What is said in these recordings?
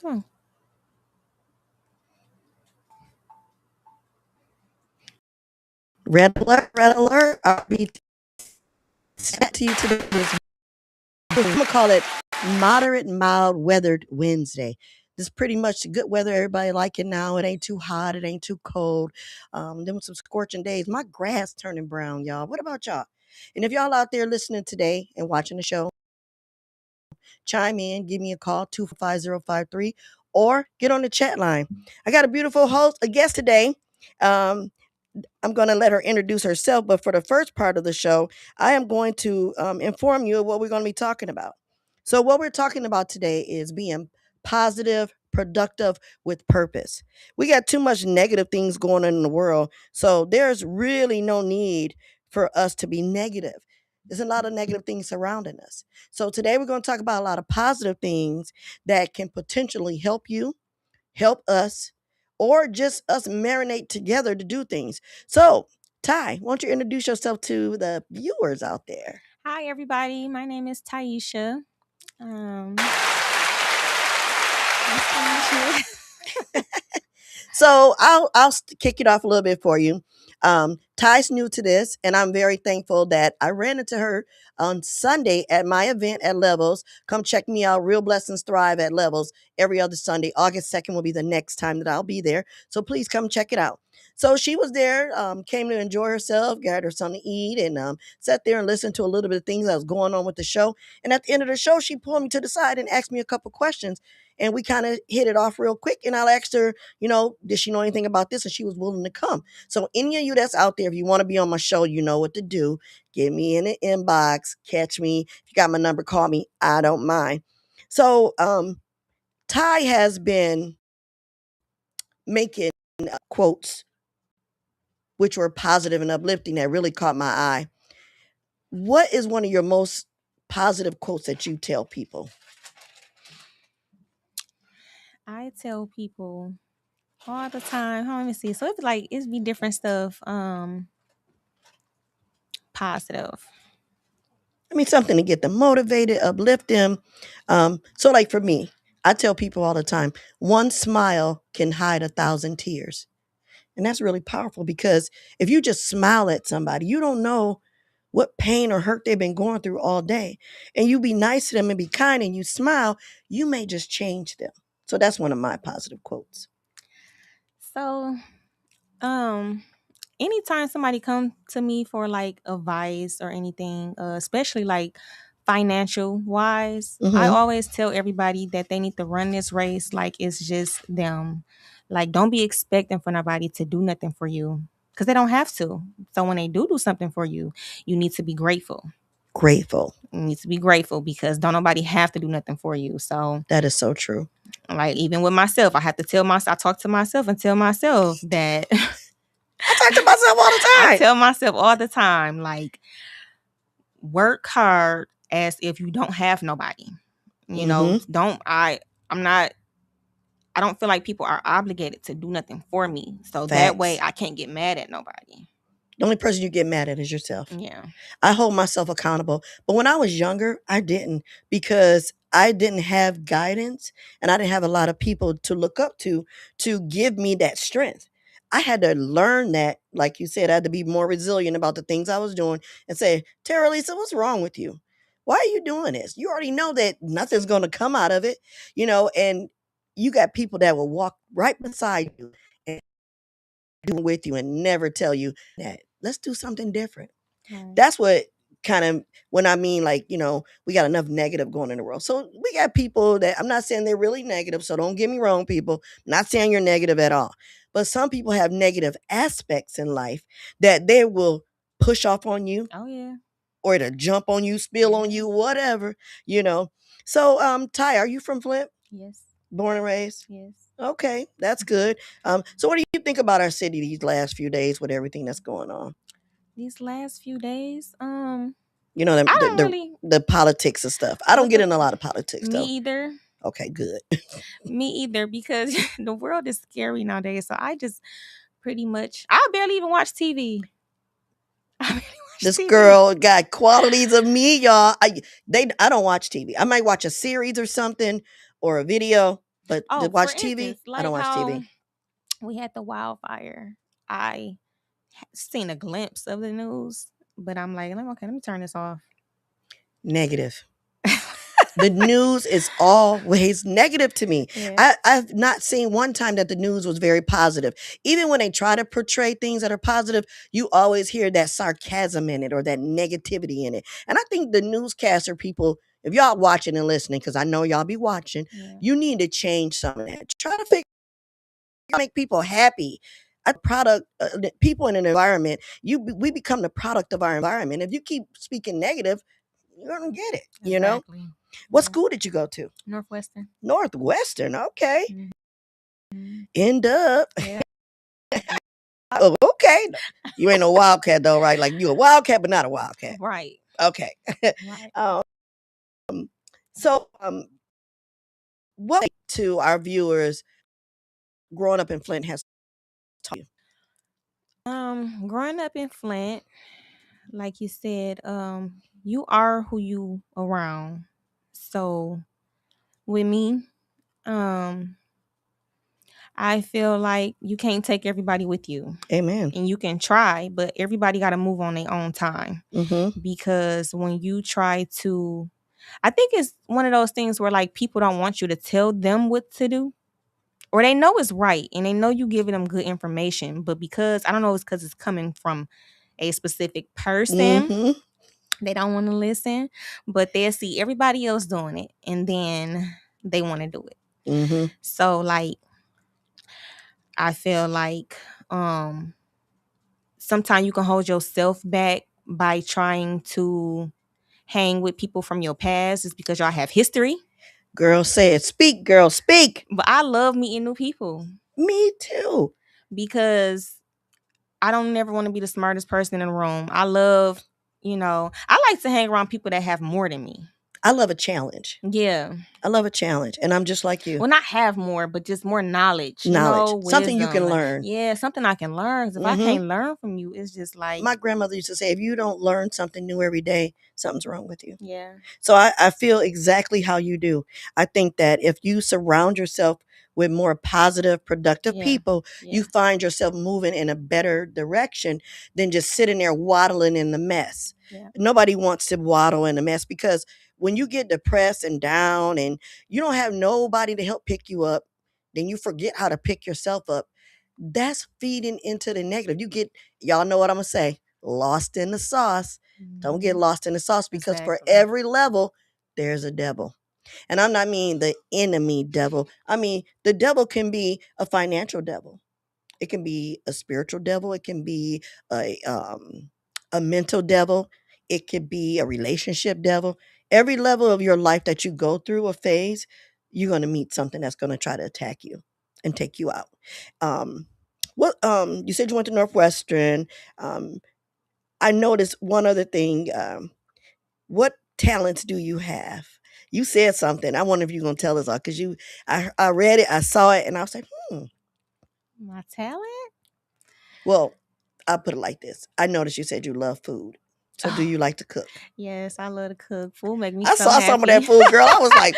song. Red alert, RBT sent to you today. I'm going to call it moderate, mild, weathered Wednesday. This is pretty much the good weather everybody liking now. It ain't too hot. It ain't too cold. Them some scorching days. My grass turning brown, y'all. What about y'all? And if y'all out there listening today and watching the show, chime in, give me a call, 25053, or get on the chat line. I got a beautiful host, a guest today. Um, I'm going to let her introduce herself, but for the first part of the show, I am going to inform you of what we're going to be talking about. So, what we're talking about today is being positive, productive with purpose. We got too much negative things going on in the world, so there's really no need for us to be negative. There's a lot of negative things surrounding us. So, today we're going to talk about a lot of positive things that can potentially help you, help us, or just us marinate together to do things. So, Ty, why don't you introduce yourself to the viewers out there? Hi, everybody. My name is Taisha. Nice to meet you. So I'll kick it off a little bit for you. Ty's new to this, and I'm very thankful that I ran into her on Sunday at my event at Levels. Come check me out, Real Blessings Thrive at Levels, every other Sunday. August 2nd will be the next time that I'll be there. So please come check it out. So she was there, came to enjoy herself, got her something to eat, and sat there and listened to a little bit of things that was going on with the show. And at the end of the show, she pulled me to the side and asked me a couple questions. And we kind of hit it off real quick. And I asked her, did she know anything about this? And she was willing to come. So any of you that's out there, if you want to be on my show, you know what to do. Get me in the inbox, catch me. If you got my number, call me. I don't mind. So Ty has been making quotes which were positive and uplifting that really caught my eye. What is one of your most positive quotes that you tell people? I tell people all the time. Let me see. So it's be different stuff. Positive. I mean, something to get them motivated, uplift them. So, like for me, I tell people all the time, one smile can hide 1,000 tears. And that's really powerful because if you just smile at somebody, you don't know what pain or hurt they've been going through all day. And you be nice to them and be kind and you smile, you may just change them. So that's one of my positive quotes. So, um, anytime somebody come to me for like advice or anything, especially like financial wise, I Mm-hmm. always tell everybody that they need to run this race like it's just them. Like, don't be expecting for nobody to do nothing for you because they don't have to. So when they do something for you, you need to be grateful. Grateful. You need to be grateful because don't nobody have to do nothing for you. So, That is so true. like, even with myself, I have to tell myself, I talk to myself and tell myself that I talk to myself all the I time. tell myself all the time, like, work hard as if you don't have nobody. You know, Mm-hmm. I'm not I don't feel like people are obligated to do nothing for me. So that way Facts. I can't get mad at nobody. The only person you get mad at is yourself. Yeah. I hold myself accountable. But when I was younger, I didn't because I didn't have guidance and I didn't have a lot of people to look up to give me that strength. I had to learn that, like you said, I had to be more resilient about the things I was doing and say, Terralisa, what's wrong with you? Why are you doing this? You already know that nothing's going to come out of it, and you got people that will walk right beside you and do with you and never tell you that let's do something different. Right. That's what kind of when I mean like, we got enough negative going in the world. So we got people that I'm not saying they're really negative. So don't get me wrong, people. I'm not saying you're negative at all. But some people have negative aspects in life that they will push off on you Oh yeah. or to jump on you, spill on you, whatever, you know. So Ty, are you from Flint? Yes. Born and raised? Yes. Okay, that's good. So what do you think about our city these last few days with everything that's going on? These last few days, You know, I the don't the, really the politics and stuff. I don't with get the in a lot of politics though. me either. Okay, good. Me either because the world is scary nowadays. So I just pretty much I barely even watch TV. I barely watch This TV. girl got qualities of me, y'all. I don't watch TV. I might watch a series or something or a video. But to Oh, for watch TV, instance, I don't like watch how TV. we had the wildfire. I seen a glimpse of the news, but I'm like, okay, let me turn this off. Negative. The news is always negative to me. Yeah. I've not seen one time that the news was very positive. Even when they try to portray things that are positive, you always hear that sarcasm in it or that negativity in it. And I think the newscaster people, if y'all watching and listening, because I know y'all be watching, Yeah. you need to change some of that. Try to make people happy. A product, people in an environment, we become the product of our environment. If you keep speaking negative, you're gonna get it. You know. Exactly. What Yeah. school did you go to? Northwestern. Northwestern. Okay. Mm-hmm. End up. Yeah. Oh, okay. You ain't no wildcat though, right? Like you a wildcat, but not a wildcat. Right. Okay. Right. um. So, what to our viewers growing up in Flint has taught you? Growing up in Flint, like you said, you are who you around. So with me, um, I feel like you can't take everybody with you. Amen. And you can try, but everybody got to move on their own time. Mm-hmm. Because when you try to, I think it's one of those things where like people don't want you to tell them what to do, or they know it's right and they know you giving them good information, but because I don't know, it's because it's coming from a specific person, Mm-hmm. they don't want to listen, but they'll see everybody else doing it and then they want to do it. Mm-hmm. So like I feel like sometimes you can hold yourself back by trying to hang with people from your past. It's because y'all have history. Girl, say it. Speak, girl, speak. But I love meeting new people Me too. because I don't never want to be the smartest person in the room. I love, I like to hang around people that have more than me. I love a challenge. Yeah. I love a challenge, and I'm just like you. Well, not have more, but just more knowledge, Knowledge, something you wisdom. can Like, learn. yeah, something I can learn. 'Cause if I Mm-hmm. can't learn from you, it's just like, My grandmother used to say, if you don't learn something new every day, something's wrong with you. yeah, So I feel exactly how you do. I think that if you surround yourself with more positive, productive yeah, people, yeah, you find yourself moving in a better direction than just sitting there waddling in the mess. yeah, Nobody wants to waddle in the mess because when you get depressed and down and you don't have nobody to help pick you up, then you forget how to pick yourself up. That's feeding into the negative. You get, y'all know what I'm going to say, lost in the sauce. Don't get Mhm. lost in the sauce because for Exactly. every level, there's a devil. And I'm not mean the enemy devil. I mean, the devil can be a financial devil. It can be a spiritual devil. It can be a mental devil. It could be a relationship devil. Every level of your life that you go through a phase, you're going to meet something that's going to try to attack you and take you out. Um, you said you went to Northwestern. Um, I noticed one other thing. What talents do you have? You said something. I wonder if you're gonna tell us all because I read it, I saw it, and I was like, My talent? Well, I'll put it like this. I noticed you said you love food. So do Oh, you like to cook? yes, I love to cook. Food make me I so saw some of that happy. food, girl. I was like,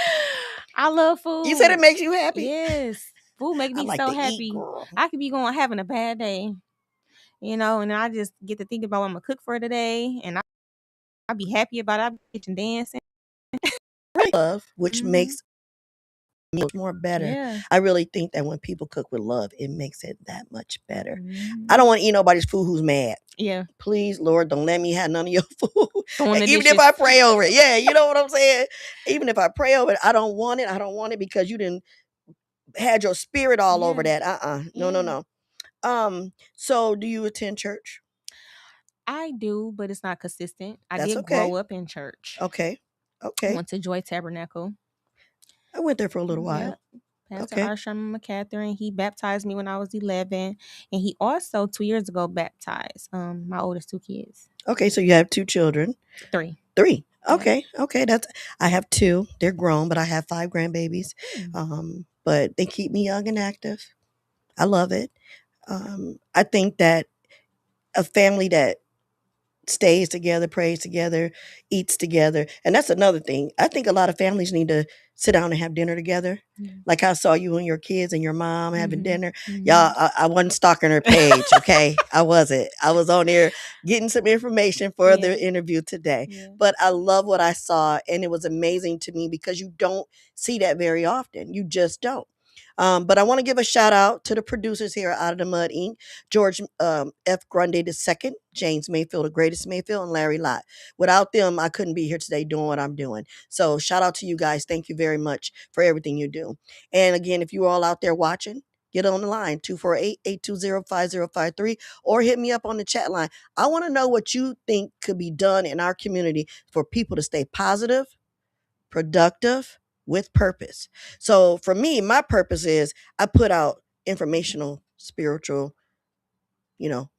I love you said it food. makes you happy? Yes. Food make I me like so to eat, happy. girl. I could be going having a bad day, and I just get to think about what I'm gonna cook for today, and I be happy about it. I be kitchen dancing. Love, which Hmm. makes meals more better. Yeah. I really think that when people cook with love, it makes it that much better. I Hmm. don't want to eat nobody's food who's mad. Yeah. Please, Lord, don't let me have none of your food. Throwing the Even if dishes. I pray over it. Yeah, you know what I'm saying? Even if I pray over it, I don't want it. I don't want it because you didn't had your spirit all over Yeah. that. No, no, Yeah. no. So do you attend church? I do, but it's not consistent. I That's did grow okay. up in church. Okay. I Okay. went to Joy Tabernacle. I went there for a little while. Yep. Pastor Okay. R. Sherman McCatherine, he baptized me when I was 11. And he also 2 years ago baptized my oldest two kids. Okay. So you have two children. 3. Three. Yeah. Okay. Okay. I have two. They're grown, but I have 5 grandbabies. Hmm. But they keep me young and active. I love it. I think that a family that stays together, prays together, eats together. And that's another thing. I think a lot of families need to sit down and have dinner together. Yeah. Like I saw you and your kids and your mom having Mhm. dinner. Mhm. Y'all, I wasn't stalking her page, okay? I wasn't. I was on there getting some information for Yeah. the interview today. Yeah. But I love what I saw, and it was amazing to me because you don't see that very often. You just don't. But I want to give a shout out to the producers here at Out of the Mud Inc. George F. Grundy II, James Mayfield, the greatest Mayfield, and Larry Lott. Without them, I couldn't be here today doing what I'm doing. So shout out to you guys. Thank you very much for everything you do. And again, if you're all out there watching, get on the line 248-820-5053 or hit me up on the chat line. I want to know what you think could be done in our community for people to stay positive, productive, with purpose. So for me, my purpose is I put out informational, spiritual,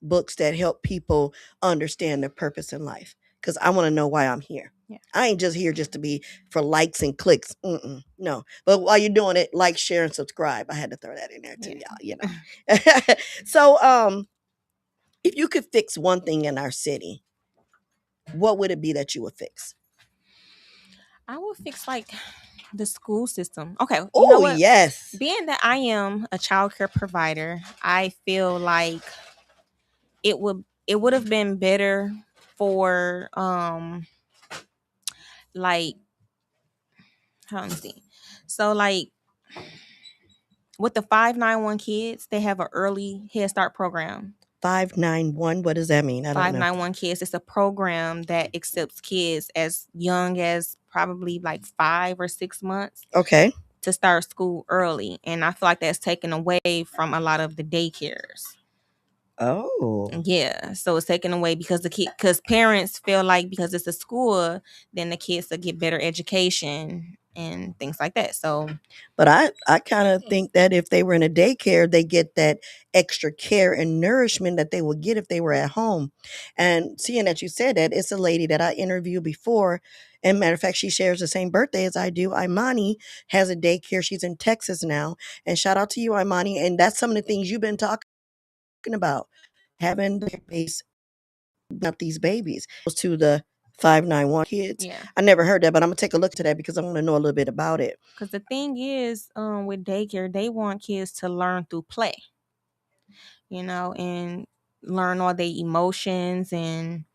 books that help people understand their purpose in life. Because I want to know why I'm here. Yeah. I ain't just here just to be for likes and clicks. No. But while you're doing it, like, share, and subscribe. I had to throw that in there too, Yeah. y'all. So, if you could fix one thing in our city, what would it be that you would fix? I will fix like the school system. Okay, you know Oh, what? yes. Being that I am a child care provider, I feel like it would have been better for like how let me see. So like with the 591 kids, they have an early Head Start program. 591, what does that mean? I don't know. 591 kids. It's a program that accepts kids as young as probably like 5 or 6 months Okay. to start school early. And I feel like that's taken away from a lot of the daycares. Oh. Yeah, so it's taken away because because parents feel like because it's a school, then the kids will get better education and things like that. So, But I kind of think that if they were in a daycare, they get that extra care and nourishment that they would get if they were at home. And seeing that you said that, it's a lady that I interviewed before. And matter of fact, she shares the same birthday as I do. Imani has a daycare. She's in Texas now. And shout out to you, Imani. And that's some of the things you've been talking about, having the base about these babies to the 591 kids. yeah, I never heard that, but I'm gonna take a look to that because I want to know a little bit about it. because the thing is, with daycare, they want kids to learn through play, and learn all their emotions and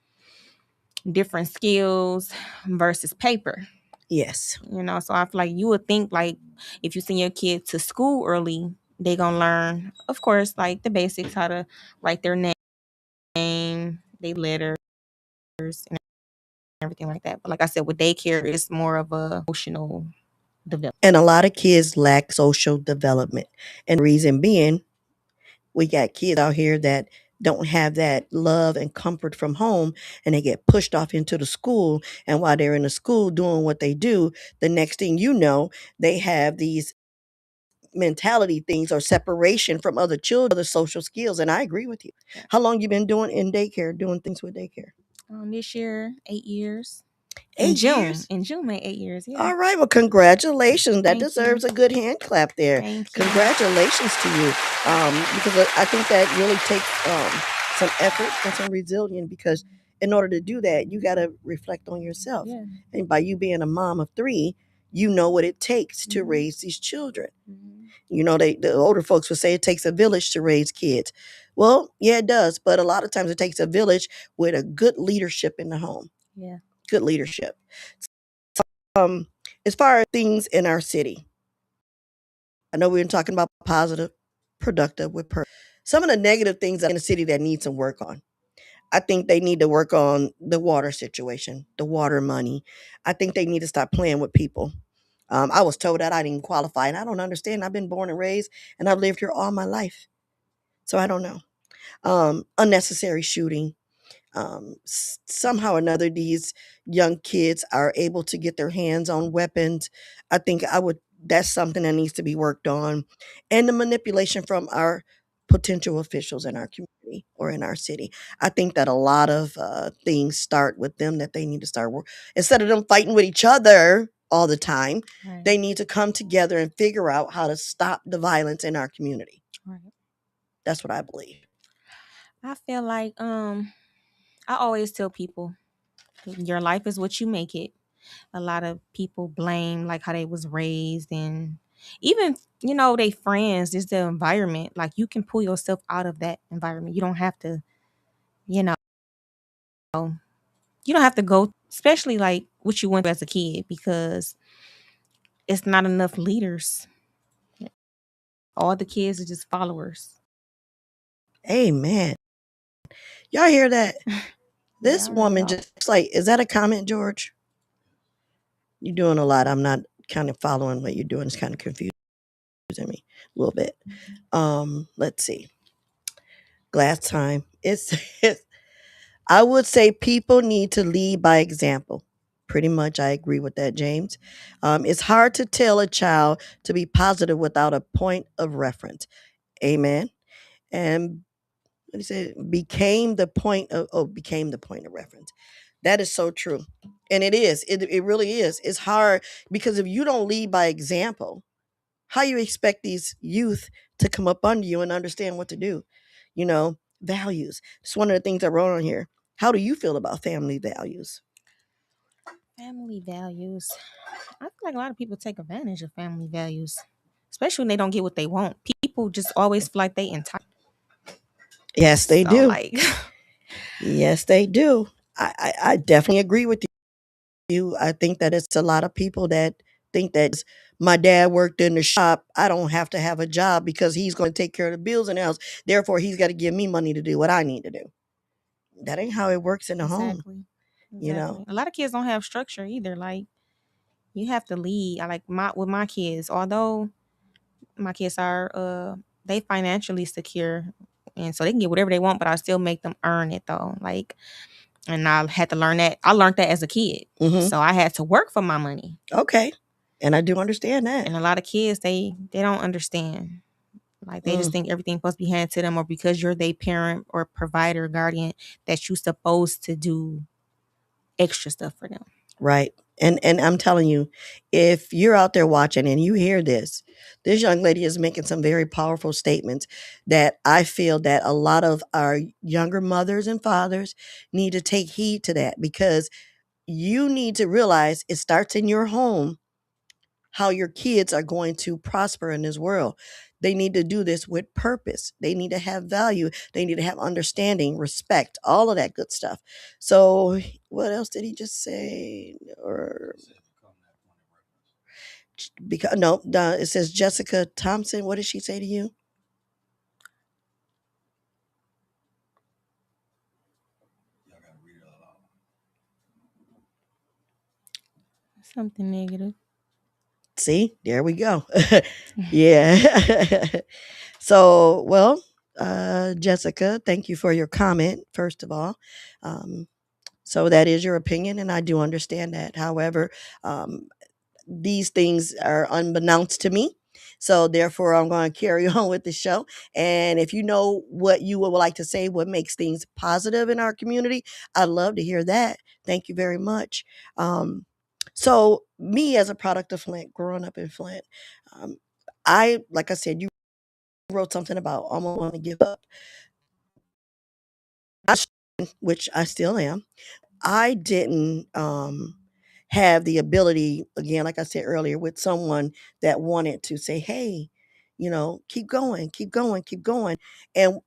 different skills versus paper. Yes. So I feel like you would think like if you send your kid to school early, they gonna learn, of course, like the basics, how to write their name, they letters, and everything like that. But like I said, with daycare, it's more of a emotional development. And a lot of kids lack social development. And the reason being, we got kids out here that don't have that love and comfort from home, and they get pushed off into the school. And while they're in the school doing what they do, the next thing you know, they have these mentality things or separation from other children, other social skills. And I agree with you. Yeah. How long you been doing in daycare, doing things with daycare? This year, 8 years. In 8 years. June. In June, made 8 years. Yeah. All right. Well, congratulations. That Thank you. deserves a good hand clap there. Thank you. Congratulations to you. Because I think that really takes some effort and some resilience because in order to do that, you got to reflect on yourself. Yeah. And by you being a mom of three, you know what it takes to Mhm. raise these children. Mhm. The older folks would say it takes a village to raise kids. Well, yeah, it does. But a lot of times it takes a village with a good leadership in the home. Yeah. Good leadership. Um, as far as things in our city, I know we've been talking about positive, productive, with purpose. Some of the negative things in the city that need some work on. I think they need to work on the water situation, the water money. I think they need to stop playing with people. I was told that I didn't qualify, and I don't understand. I've been born and raised, and I've lived here all my life. So I don't know. Unnecessary shooting. Somehow or another, these young kids are able to get their hands on weapons. I think that's something that needs to be worked on. And the manipulation from our potential officials in our community or in our city. I think that a lot of things start with them that they need to start instead of them fighting with each other all the time. Right. They need to come together and figure out how to stop the violence in our community. Right. That's what I believe. I feel like I always tell people, your life is what you make it. A lot of people blame like how they was raised, and even they friends, just the environment. Like you can pull yourself out of that environment. You don't have to, you know, you don't have to go, especially like what you went through as a kid, because it's not enough leaders. All the kids are just followers. Amen. Y'all hear that? Yeah, This I heard it woman all. just like, is that a comment, George? You're doing a lot. I'm not kind of following what you're doing. It's kind of confusing me a little bit. Let's see. Glass time. It's I would say people need to lead by example. Pretty much, I agree with that, James. It's hard to tell a child to be positive without a point of reference. Amen. And what he said became the point of reference. That is so true. And it is. It really is. It's hard because if you don't lead by example, how you expect these youth to come up under you and understand what to do? Values. It's one of the things I wrote on here. How do you feel about family values? Family values. I feel like a lot of people take advantage of family values, especially when they don't get what they want. People just always feel like they entitled. Yes, they So do. like, Yes, they do. I definitely agree with you. I think that it's a lot of people that think that my dad worked in the shop. I don't have to have a job because he's going to take care of the bills in the house. Therefore, he's got to give me money to do what I need to do. That ain't how it works in the home, exactly, you know? exactly. A lot of kids don't have structure either. Like you have to lead. I like my with my kids. Although my kids are they financially secure, and so they can get whatever they want, but I still make them earn it though. Like, and I had to learn that. I learned that as a kid, Hmm. so I had to work for my money. Okay. And I do understand that. And a lot of kids, they don't understand. Like they just Mm, think everything's supposed to be handed to them, or because you're their parent or provider, guardian, that you're supposed to do extra stuff for them. right. And I'm telling you, if you're out there watching and you hear this young lady is making some very powerful statements that I feel that a lot of our younger mothers and fathers need to take heed to that because you need to realize it starts in your home how your kids are going to prosper in this world. They need to do this with purpose. They need to have value. They need to have understanding, respect, all of that good stuff. So, what else did he just say? Or because no, it says Jessica Thompson. What did she say to you? Something negative. See, there we go. Yeah. So, well, Jessica, thank you for your comment. First of all, um, so that is your opinion, and I do understand that. However, um, these things are unbeknownst to me. So therefore, I'm going to carry on with the show. And if you know what you would like to say, what makes things positive in our community, I'd love to hear that. Thank you very much. So me as a product of Flint, growing up in Flint, um, like I said, you wrote something about almost want to give up, which I still am. I didn't have the ability, again, like I said earlier, with someone that wanted to say, hey, keep going, keep going, keep going. And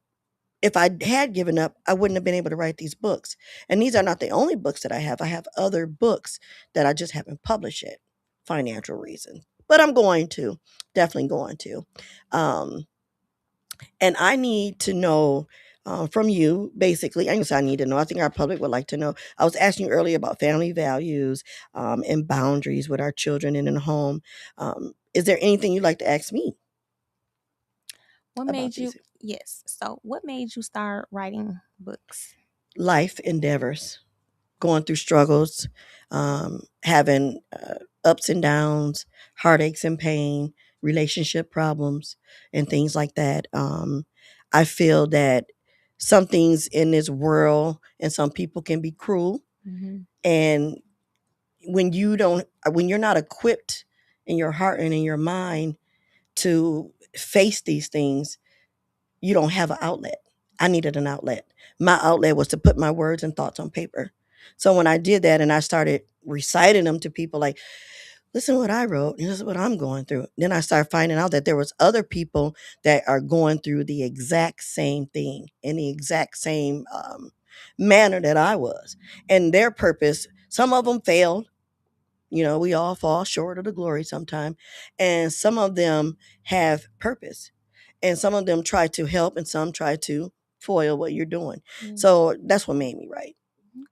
if I had given up, I wouldn't have been able to write these books. And these are not the only books that I have. I have other books that I just haven't published yet, financial reasons. But I'm going to, definitely going to. Um, and I need to know from you, basically. I guess I need to know. I think our public would like to know. I was asking you earlier about family values and boundaries with our children and in the home. Is there anything you'd like to ask me What about made these you? Yes. So, what made you start writing books? life endeavors? Going through struggles, having ups and downs, heartaches and pain, relationship problems, and things like that. I feel that some things in this world and some people can be cruel. Mm-hmm. And when you're not equipped in your heart and in your mind to face these things, you don't have an outlet. I needed an outlet. My outlet was to put my words and thoughts on paper. So when I did that and I started reciting them to people, like, listen to what I wrote, and this is what I'm going through. Then I started finding out that there was other people that are going through the exact same thing in the exact same manner that I was. And their purpose, some of them failed. We all fall short of the glory sometime. And some of them have purpose. And some of them try to help and some try to foil what you're doing. So that's what made me write.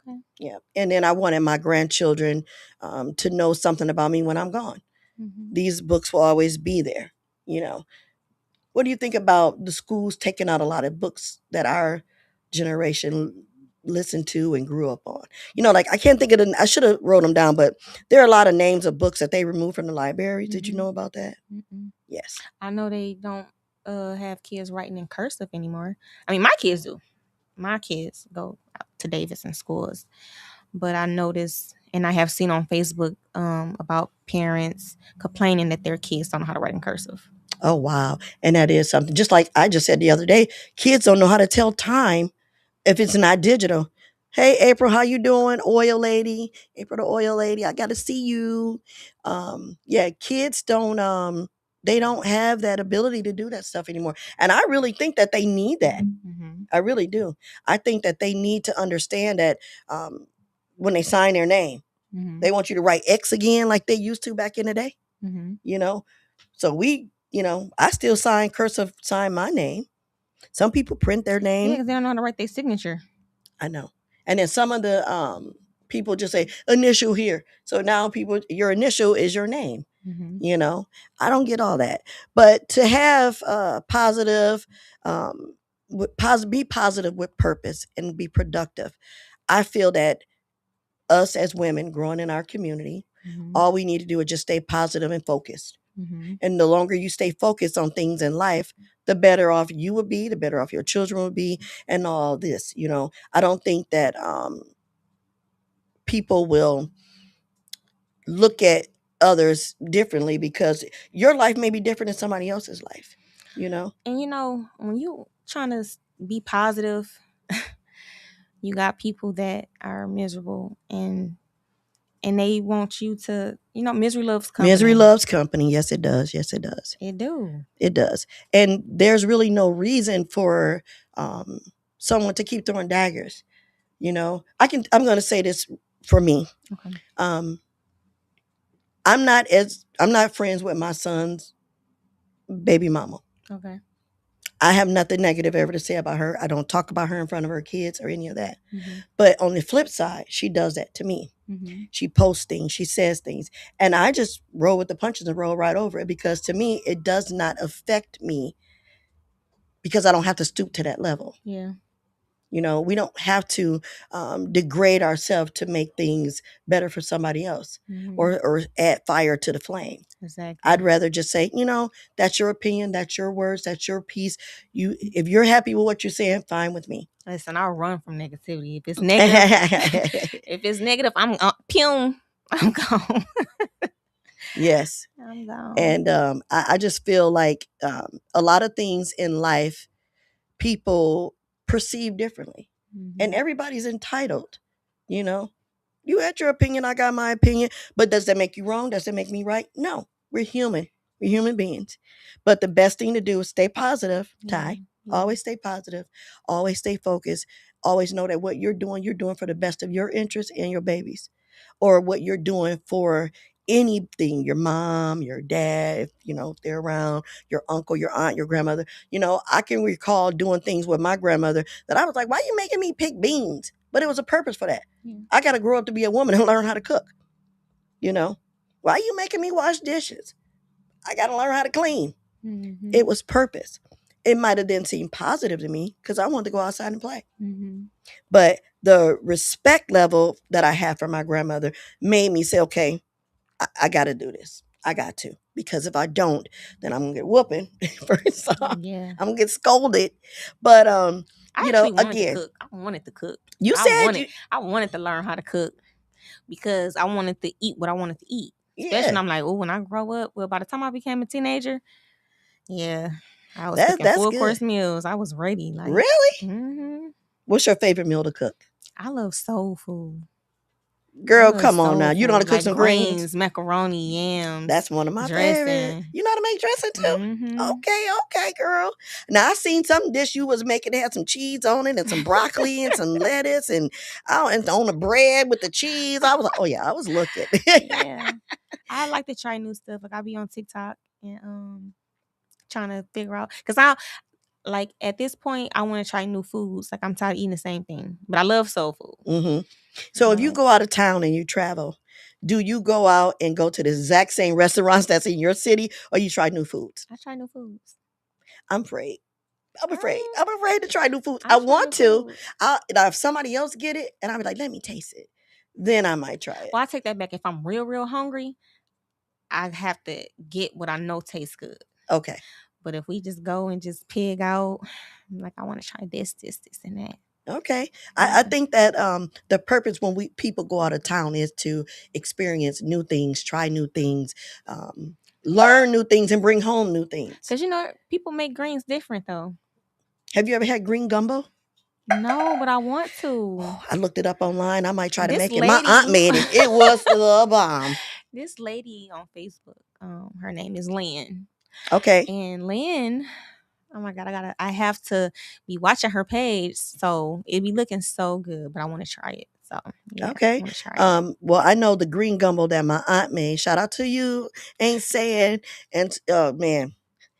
Okay. Yeah. And then I wanted my grandchildren to know something about me when I'm gone. These books will always be there. What do you think about the schools taking out a lot of books that our generation listened to and grew up on? Like, I can't think of I should have wrote them down, but there are a lot of names of books that they removed from the libraries. Did you know about that? Yes. I know they don't have kids writing in cursive anymore. I mean, my kids do. My kids go to Davidson schools, but I noticed and I have seen on Facebook about parents complaining that their kids don't know how to write in cursive. Oh, wow. And that is something. Just like I just said the other day, kids don't know how to tell time if it's not digital. Hey, April, how you doing? Oil lady. April the oil lady. I got to see you. Yeah, kids they don't have that ability to do that stuff anymore. And I really think that they need that. I really do. I think that they need to understand that when they sign their name, they want you to write X again like they used to back in the day. So I still sign my name. Some people print their name. Yeah, because they don't know how to write their signature. I know. And then some of the people just say initial here. So now your initial is your name. I don't get all that. But to have positive, be positive with purpose and be productive. I feel that us as women growing in our community, all we need to do is just stay positive and focused. And the longer you stay focused on things in life, the better off you would be, the better off your children would be, and all this. I don't think that people will look at others differently because your life may be different than somebody else's life. And when you trying to be positive, you got people that are miserable and they want you to, misery loves company. Misery loves company. Yes, it does. Yes, it does. It do. It does. And there's really no reason for someone to keep throwing daggers. I'm going to say this for me. Okay. I'm not friends with my son's baby mama. Okay. I have nothing negative ever to say about her. I don't talk about her in front of her kids or any of that. But on the flip side, she does that to me. She posts things, she says things, and I just roll with the punches and roll right over it because to me, it does not affect me because I don't have to stoop to that level. Yeah. We don't have to degrade ourselves to make things better for somebody else or add fire to the flame. Exactly. I'd rather just say, that's your opinion, that's your words, that's your piece. If you're happy with what you're saying, fine with me. Listen, I'll run from negativity. If it's negative, I'm pew, I'm gone. Yes. I'm gone. And I just feel like a lot of things in life people perceive differently. And everybody's entitled. You had your opinion, I got my opinion, but does that make you wrong? Does that make me right? No, we're human. We're human beings. But the best thing to do is stay positive, Ty. Always stay positive. Always stay focused. Always know that what you're doing for the best of your interests and your babies. Or what you're doing for anything, your mom, your dad, if they're around, your uncle, your aunt, your grandmother. I can recall doing things with my grandmother that I was like, why are you making me pick beans? But it was a purpose for that. I got to grow up to be a woman and learn how to cook. Why are you making me wash dishes? I got to learn how to clean. It was purpose. It might have then seemed positive to me because I wanted to go outside and play. But the respect level that I had for my grandmother made me say, okay, I got to do this. I got to. Because if I don't, then I'm going to get whooping. First off, Yeah. I'm going to get scolded. But, I actually wanted again. to cook. I wanted to cook. I wanted to learn how to cook because I wanted to eat what I wanted to eat. Especially when I'm like, oh, when I grow up, well, by the time I became a teenager, yeah. I was cooking That's full good. course meals. I was ready. Like, Really? hmm What's your favorite meal to cook? I love soul food. I Girl, love come on now. soul You know how to food, cook like some greens? greens, macaroni, yams, That's one of my favorite. dressing. You know how to make dressing too? Mm-hmm. Okay, okay, girl. Now I seen some dish you was making that had some cheese on it and some broccoli and some lettuce and and on the bread with the cheese. I was like, oh yeah, I was looking. Yeah, I like to try new stuff. Like I be on TikTok and trying to figure out because I like at this point I want to try new foods. Like I'm tired of eating the same thing, but I love soul food. hmm So if you But go out of town and you travel, do you go out and go to the exact same restaurants that's in your city or you try new foods? I try new foods. I'm afraid. I'm afraid. Um, I'm afraid to try new foods. I I try want new to. foods. Now if somebody else get it and I'll be like, let me taste it. Then I might try it. Well, I take that back. If I'm real hungry, I have to get what I know tastes good. Okay. But if we just go and just pig out, I'm like I want to try this, and that. Okay. I Yeah. think that the purpose when we people go out of town is to experience new things, try new things, learn new things, and bring home new things. Cause people make greens different though. Have you ever had green gumbo? No, but I want to. Oh, I looked it up online. I might try to This make it. My aunt lady, made it. It was the bomb. this lady on Facebook, her name is Lynn. Okay. And Lynn, oh my god, I have to be watching her page. So it be looking so good, but I want to try it. So yeah, I Okay. want to try it. Well, I know the green gumbo that my aunt made. Shout out to you, ain't saying. And man,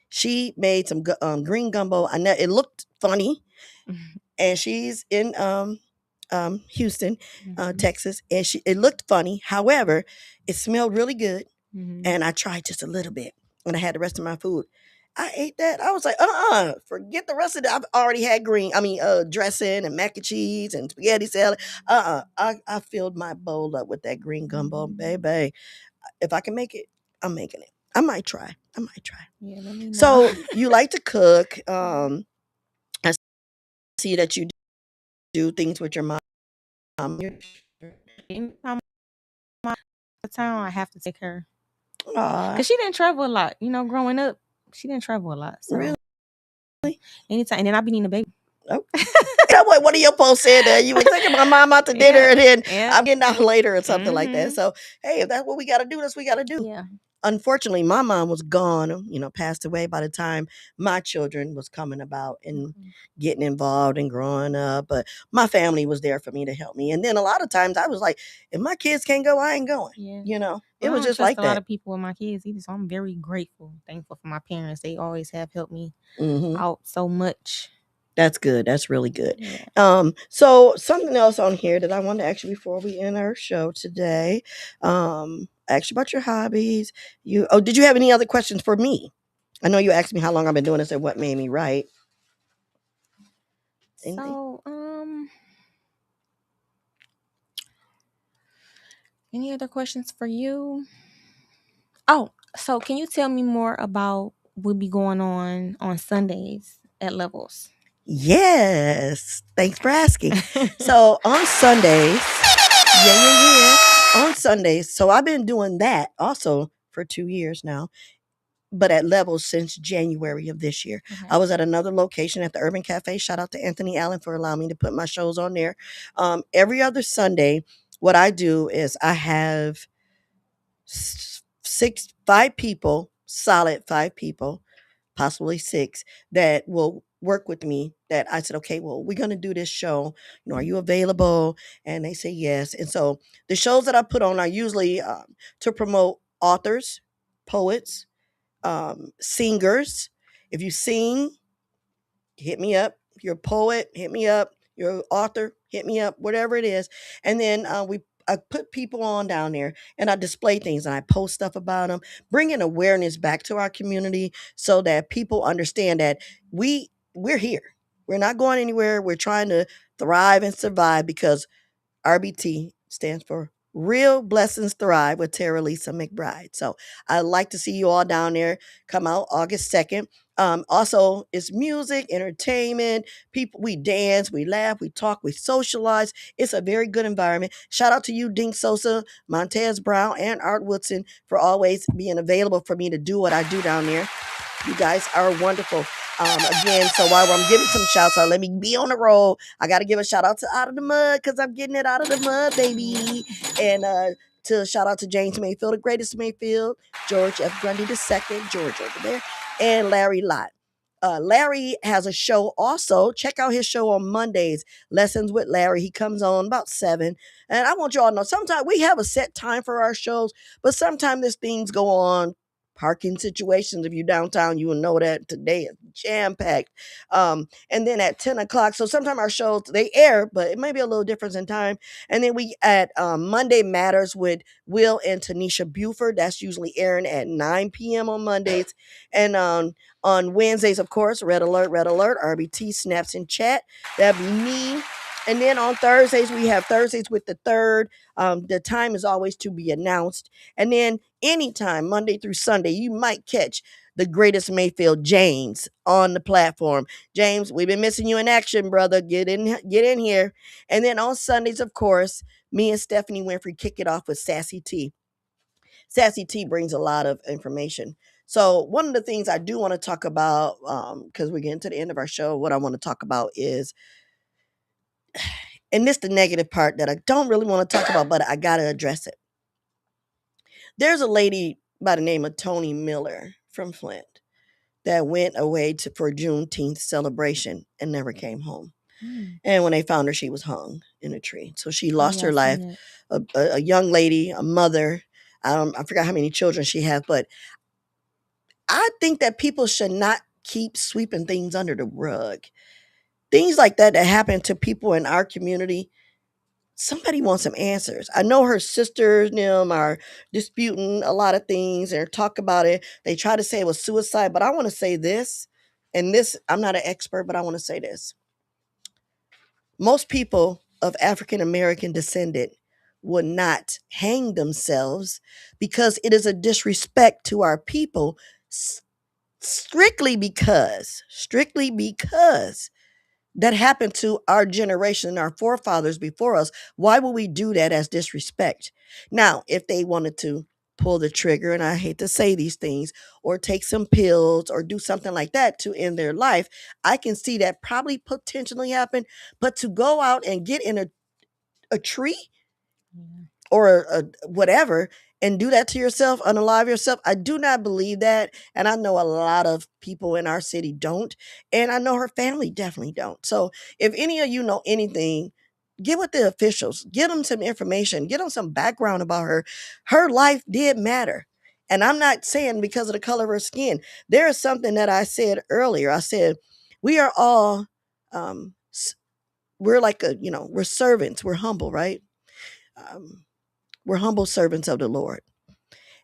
she made some green gumbo. I know it looked funny, and she's in Houston, Mhm, Texas, and it looked funny. However, it smelled really good, mhm. and I tried just a little bit, and I had the rest of my food. I ate that. I was like, forget the rest of it. I've already had dressing and mac and cheese and spaghetti salad. I filled my bowl up with that green gumbo, baby. If I can make it, I'm making it. I might try. I might try. Yeah, let me know. So you like to cook. I see that you do things with your mom. Anytime I'm out of town, I have to take her Aw, because she didn't travel a lot. Growing up, she didn't travel a lot. So really? anytime, and then I be needing a baby. Oh. Yeah, what one of your posts said that you were taking my mom out to dinner Yeah, and then yeah. I'm getting out later or something like that. Mhm. So, hey, if that's what we got to do, that's what we got to do. Yeah. Unfortunately, my mom was gone, passed away by the time my children was coming about and Okay. getting involved and growing up. But my family was there for me to help me. And then a lot of times I was like, if my kids can't go, I ain't going. Yeah. It Well, I was don't just trust like a lot that. of people with my kids either, so I'm very thankful for my parents. They always have helped me hmm out so much. That's good. That's really good. Yeah. So something else on here that I want to ask you before we end our show today. Ask you about your hobbies. Did you have any other questions for me? I know you asked me how long I've been doing this and what made me write. Anything? So, any other questions for you? Oh, so can you tell me more about what be going on Sundays at Levels? Yes. Thanks for asking. So on Sundays, yeah. On Sundays, so I've been doing that also for 2 years now, but at Levels since January of this year. Okay. I was at another location at the Urban Cafe. Shout out to Anthony Allen for allowing me to put my shows on there. Every other Sunday, what I do is I have five people, solid five people, possibly six, that will work with me. That I said, okay, well, we're going to do this show. Are you available? And they say yes. And so the shows that I put on are usually to promote authors, poets, singers. If you sing, hit me up. If you're a poet, hit me up. You're an author, hit me up. Whatever it is, and then I put people on down there, and I display things, and I post stuff about them, bringing awareness back to our community, so that people understand that we're here. We're not going anywhere. We're trying to thrive and survive because RBT stands for Real Blessings Thrive with Terralisa McBride. So I'd like to see you all down there. Come out August 2nd. Also, it's music, entertainment. People, we dance, we laugh, we talk, we socialize. It's a very good environment. Shout out to you, Dink Sosa, Montez Brown, and Art Woodson for always being available for me to do what I do down there. You guys are wonderful. Again, so while I'm giving some shouts out, let me be on the roll. I got to give a shout out to Out of the Mud because I'm getting it out of the mud, baby. And to shout out to James Mayfield, the greatest Mayfield, George F. Grundy II, George over there, and Larry Lott. Larry has a show also. Check out his show on Mondays, Lessons with Larry. He comes on about 7. And I want y'all to know sometimes we have a set time for our shows, but sometimes these things go on. Parking situations. If you're downtown, you will know that today is jam packed. And then at 10 o'clock, so sometimes our shows they air, but it may be a little difference in time. And then we at Monday Matters with Will and Tanisha Buford. That's usually airing at 9 p.m. on Mondays. And on Wednesdays, of course, Red Alert, RBT, Snaps and Chat. That'd be me. And then on Thursdays, we have Thursdays with the third. The time is always to be announced. And then anytime, Monday through Sunday, you might catch the greatest Mayfield, James, on the platform. James, we've been missing you in action, brother. Get in here. And then on Sundays, of course, me and Stephanie Winfrey kick it off with Sassy T. Sassy T brings a lot of information. So one of the things I do want to talk about, because we're getting to the end of our show, what I want to talk about is, and this the negative part that I don't really want to talk about, but I gotta address it. There's a lady by the name of Tony Miller from Flint that went away for Juneteenth celebration and never came home. Mm. And when they found her, she was hung in a tree. So she Oh lost yeah, I her life. seen it. A young lady, a mother. I forgot how many children she has, but I think that people should not keep sweeping things under the rug. Things like that happen to people in our community. Somebody wants some answers. I know her sisters and them are disputing a lot of things and talk about it. They try to say it was suicide, but I want to say this, and this, I'm not an expert, but I want to say this. Most people of African American descent would not hang themselves because it is a disrespect to our people strictly because that happened to our generation and our forefathers before us. Why would we do that as disrespect? Now, if they wanted to pull the trigger, and I hate to say these things, or take some pills or do something like that to end their life, I can see that probably potentially happen. But to go out and get in a tree Yeah. or whatever and do that to yourself, unalive yourself. I do not believe that. And I know a lot of people in our city don't. And I know her family definitely don't. So if any of you know anything, get with the officials, get them some information, get them some background about her. Her life did matter. And I'm not saying because of the color of her skin. There is something that I said earlier. I said, we are all, we're like we're servants, we're humble, right? Um, we're humble servants of the Lord,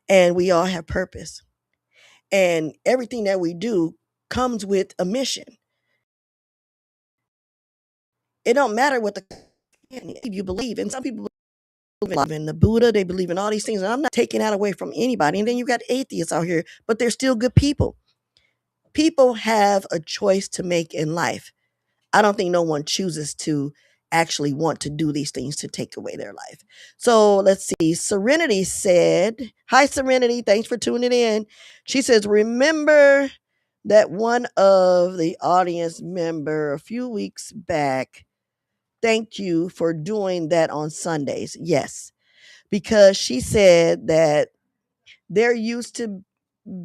and we all have purpose. And everything that we do comes with a mission. It don't matter what you believe. And some people believe in the Buddha, they believe in all these things. And I'm not taking that away from anybody. And then you got atheists out here, but they're still good people. People have a choice to make in life. I don't think no one chooses to actually want to do these things to take away their life. So let's see. Serenity said, "Hi, Serenity. Thanks for tuning in." She says, "Remember that one of the audience member a few weeks back. Thank you for doing that on Sundays." Yes, because she said that there used to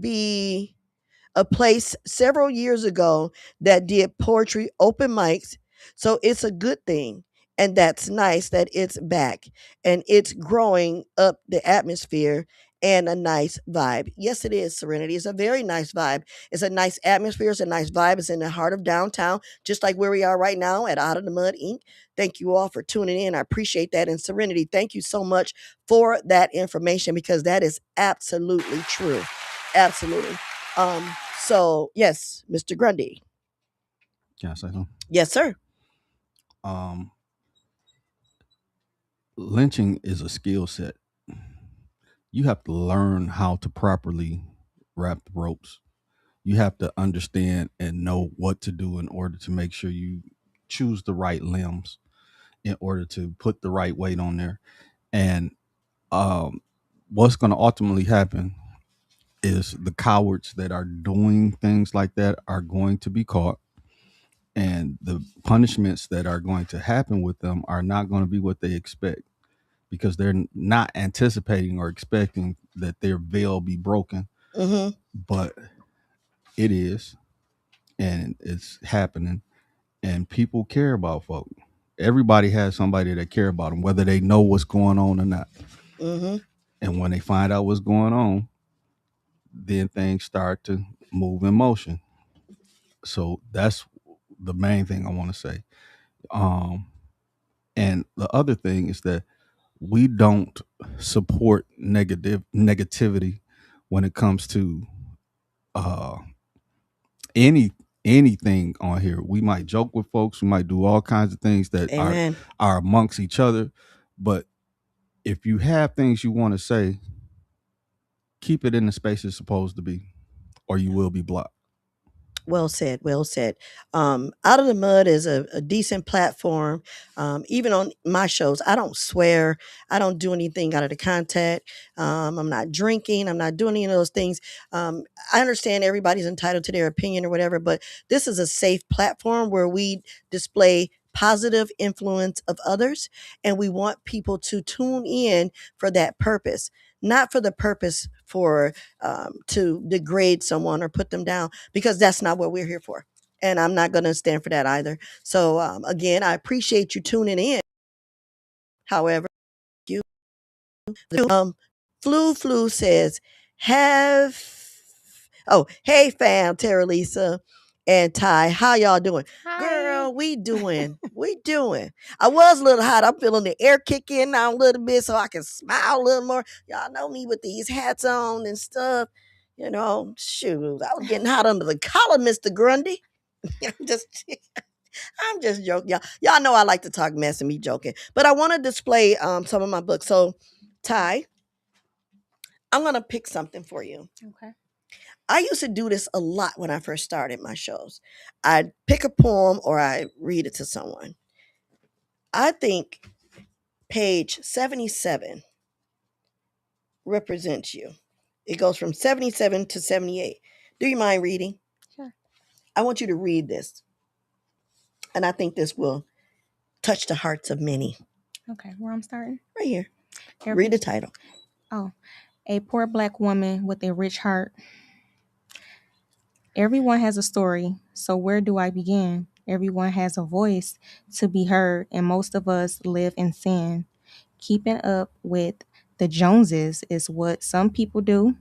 be a place several years ago that did poetry open mics. So it's a good thing. And that's nice that it's back and it's growing up the atmosphere and a nice vibe. Yes, it is, Serenity. It's a very nice vibe. It's a nice atmosphere. It's a nice vibe. It's in the heart of downtown, just like where we are right now at Out of the Mud Inc. Thank you all for tuning in. I appreciate that. And Serenity, thank you so much for that information because that is absolutely true. Absolutely. So yes, Mr. Grundy. Can I say something? Yes, sir. Um, Lynching is a skill set. You have to learn how to properly wrap the ropes. You have to understand and know what to do in order to make sure you choose the right limbs in order to put the right weight on there. And um, what's going to ultimately happen is the cowards that are doing things like that are going to be caught, and the punishments that are going to happen with them are not going to be what they expect, because they're not anticipating or expecting that their veil be broken, Mm-hmm. but it is, and it's happening, and people care about folk. Everybody has somebody that care about them, whether they know what's going on or not. Mm-hmm. And when they find out what's going on, then things start to move in motion. So that's the main thing I want to say. Um, and the other thing is that we don't support negativity when it comes to uh, any anything on here. We might joke with folks, we might do all kinds of things that Amen. are amongst each other, but if you have things you want to say, keep it in the space it's supposed to be, or you will be blocked. Well said. Well said. Out of the Mud is a decent platform. Even on my shows, I don't swear. I don't do anything out of the context. I'm not drinking. I'm not doing any of those things. I understand everybody's entitled to their opinion or whatever, but this is a safe platform where we display positive influence of others, and we want people to tune in for that purpose, not for the purpose for to degrade someone or put them down, because that's not what we're here for. And I'm not going to stand for that either. So, again, I appreciate you tuning in. However, you, Flu says, have, oh, hey fam, Terralisa and Ty, how y'all doing? Hi. Girl, we doing. I was a little hot. I'm feeling the air kick in now a little bit so I can smile a little more. Y'all know me with these hats on and stuff. Shoot, I was getting hot under the collar, Mr. Grundy. I'm just I'm just joking. Y'all know I like to talk mess and me joking. But I want to display some of my books. So, Ty, I'm gonna pick something for you. Okay. I used to do this a lot when I first started my shows. I'd pick a poem or I read it to someone. I think page 77 represents you. It goes from 77 to 78. Do you mind reading? Sure. I want you to read this. And I think this will touch the hearts of many. Okay. Where I'm starting? Right here. Every Read the title. oh, a poor black woman with a rich heart. Everyone has a story, so where do I begin? Everyone has a voice to be heard, and most of us live in sin. Keeping up with the Joneses is what some people do.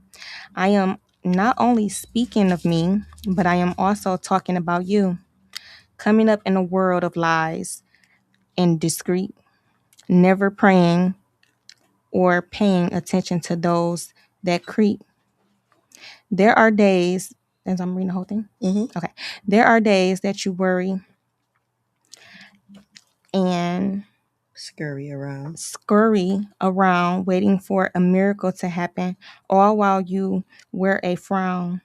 I am not only speaking of me, but I am also talking about you. Coming up in a world of lies and discreet, never praying or paying attention to those that creep. There are days, as I'm reading the whole thing. Mm-hmm. Okay. There are days that you worry and scurry around waiting for a miracle to happen, all while you wear a frown.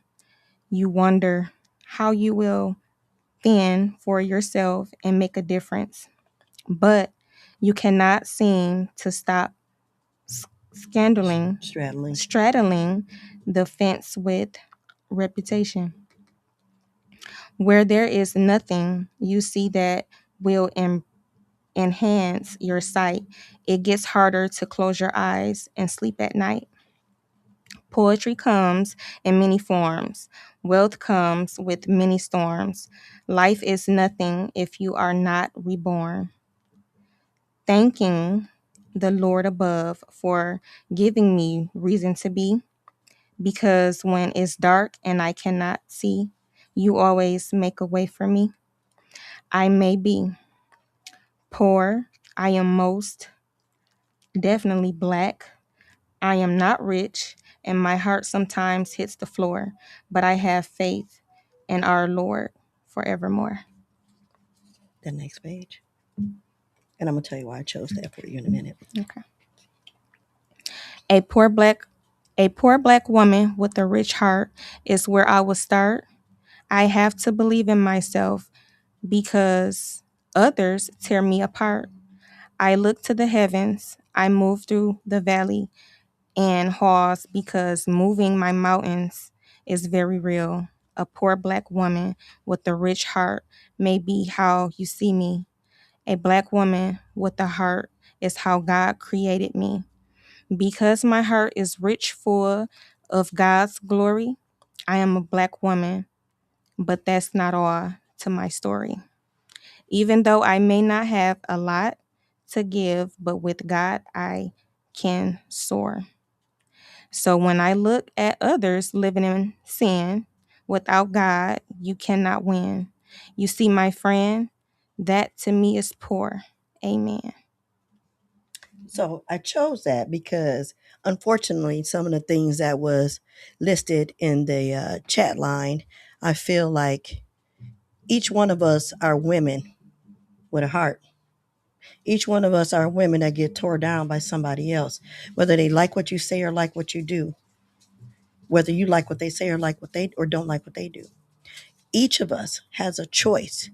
You wonder how you will fend for yourself and make a difference. But you cannot seem to stop straddling the fence with reputation. Where there is nothing you see that will enhance your sight, it gets harder to close your eyes and sleep at night. Poetry comes in many forms. Wealth comes with many storms. Life is nothing if you are not reborn. Thanking the Lord above for giving me reason to be, because when it's dark and I cannot see, you always make a way for me. I may be poor. I am most definitely black. I am not rich, and my heart sometimes hits the floor, but I have faith in our Lord forevermore. The next page. And I'm going to tell you why I chose that for you in a minute. Okay. A poor black a poor black woman with a rich heart is where I will start. I have to believe in myself because others tear me apart. I look to the heavens. I move through the valley and Halls because moving my mountains is very real. A poor black woman with a rich heart may be how you see me. A black woman with a heart is how God created me. Because my heart is rich, full of God's glory, I am a black woman, but that's not all to my story. Even though I may not have a lot to give, but with God, I can soar. So when I look at others living in sin, without God, you cannot win. You see, my friend, that to me is poor. Amen. So I chose that because unfortunately, some of the things that was listed in the chat line, I feel like each one of us are women with a heart. Each one of us are women that get tore down by somebody else, whether they like what you say or like what you do, whether you like what they say or like what they or don't like what they do. Each of us has a choice.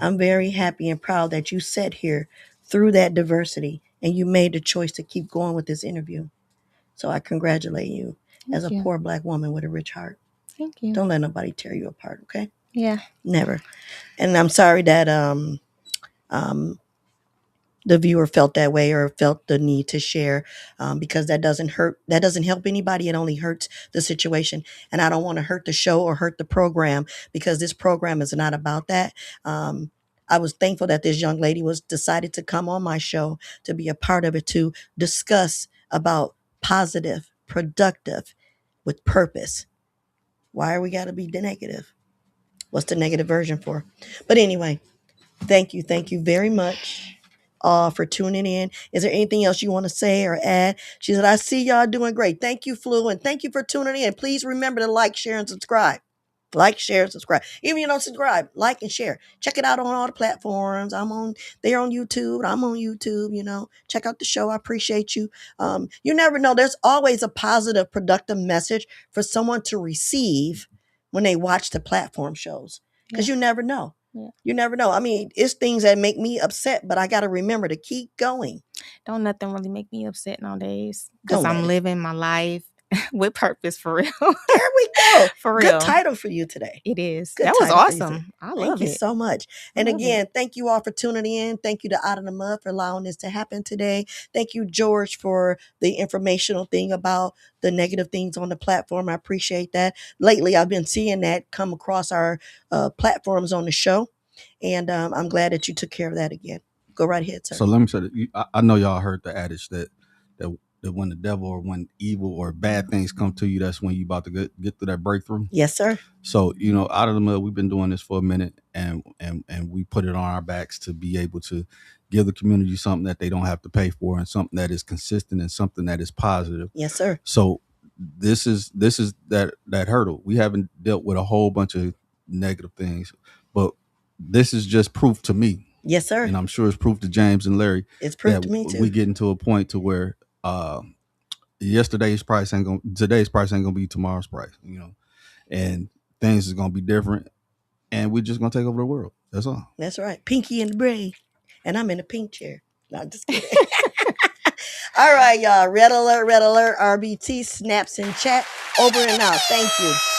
I'm very happy and proud that you sat here through that diversity and you made the choice to keep going with this interview. So I congratulate you as Thank a you. poor black woman with a rich heart. Thank you. Don't let nobody tear you apart, okay? Yeah. Never. And I'm sorry that um, the viewer felt that way or felt the need to share, because that doesn't hurt. That doesn't help anybody. It only hurts the situation. And I don't want to hurt the show or hurt the program because this program is not about that. I was thankful that this young lady was decided to come on my show to be a part of it, to discuss about positive, productive, with purpose. Why are we got to be negative? What's the negative version for? But anyway, thank you very much for tuning in. Is there anything else you want to say or add? She said, I see y'all doing great. Thank you, Flu, and thank you for tuning in. Please remember to like, share, and subscribe. Like, share, subscribe. Even if you don't subscribe, like and share. Check it out on all the platforms. They're on YouTube. I'm on YouTube, Check out the show. I appreciate you. You never know. There's always a positive, productive message for someone to receive when they watch the platform shows. Because Yeah. you never know. Yeah. You never know. I mean, it's things that make me upset, but I got to remember to keep going. Don't nothing really make me upset nowadays because Don't let I'm it. living my life with purpose for real. There we go. For Good real. title for you today. It is. Good That was title for you today. awesome. I Thank love you it. so much. I And love it. again, thank you all for tuning in. Thank you to Out of the Mud for allowing this to happen today. Thank you, George, for the informational thing about the negative things on the platform. I appreciate that. Lately, I've been seeing that come across our platforms on the show. And I'm glad that you took care of that again. Go right ahead, sir. So let me say that I know y'all heard the adage that when the devil or when evil or bad things come to you, that's when you about to get through that breakthrough. Yes, sir. So out of the mud, we've been doing this for a minute, and we put it on our backs to be able to give the community something that they don't have to pay for, and something that is consistent, and something that is positive. Yes, sir. So this is that hurdle. We haven't dealt with a whole bunch of negative things, but this is just proof to me, Yes, sir. and I'm sure it's proof to James and Larry It's proof that to me too. we getting to a point to where today's price ain't gonna be tomorrow's price, and things is gonna be different, and we're just gonna take over the world. That's all. That's right. Pinky in the braid. And I'm in a pink chair. No, I'm just kidding. All right, y'all. Red alert, RBT, snaps in chat. Over and out. Thank you.